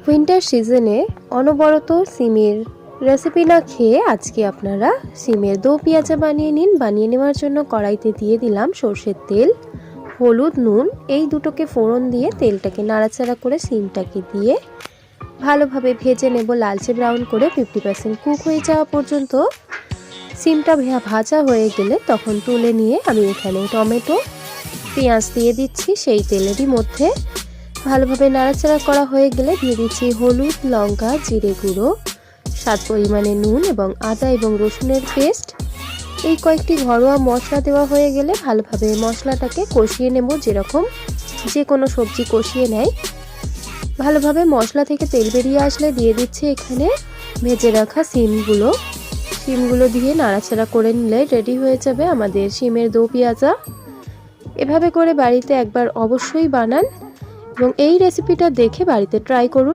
Winter সিজনে অনবরত সিমের রেসিপি না খেয়ে আজকে আপনারা সিমের দো পেঁয়াজা বানিয়ে নিন। বানিয়ে নেওয়ার জন্য কড়াইতে দিয়ে দিলাম সর্ষের তেল, হলুদ, নুন, এই দুটোকে ফোড়ন দিয়ে তেলটাকে নাড়াচাড়া করে সিমটাকে দিয়ে ভালোভাবে ভেজে নেব লালচে ব্রাউন করে 50% কুক হয়ে যাওয়া পর্যন্ত। সিমটা ভাজা হয়ে গেলে তখন তুলে নিয়ে আমি এখানে টমেটো, পেঁয়াজ দিয়ে দিচ্ছি সেই তেলেরই মধ্যে। ভালোভাবে নাড়াচাড়া করা হয়ে গেলে দিয়ে দিচ্ছি হলুদ, লঙ্কা, জিরে গুঁড়ো, স্বাদ পরিমাণে নুন এবং আদা এবং রসুনের পেস্ট। এই কয়েকটি ঘরোয়া মশলা দেওয়া হয়ে গেলে ভালোভাবে মশলাটাকে কষিয়ে নেব, যেরকম যে কোনো সবজি কষিয়ে নেয়। ভালোভাবে মশলা থেকে তেল বেরিয়ে আসলে দিয়ে দিচ্ছি এখানে ভেজে রাখা সিমগুলো দিয়ে নাড়াচাড়া করে নিলে রেডি হয়ে যাবে আমাদের সিমের দো পেঁয়াজা। এভাবে করে বাড়িতে একবার অবশ্যই বানান এবং এই রেসিপিটা দেখে বাড়িতে ট্রাই করুন।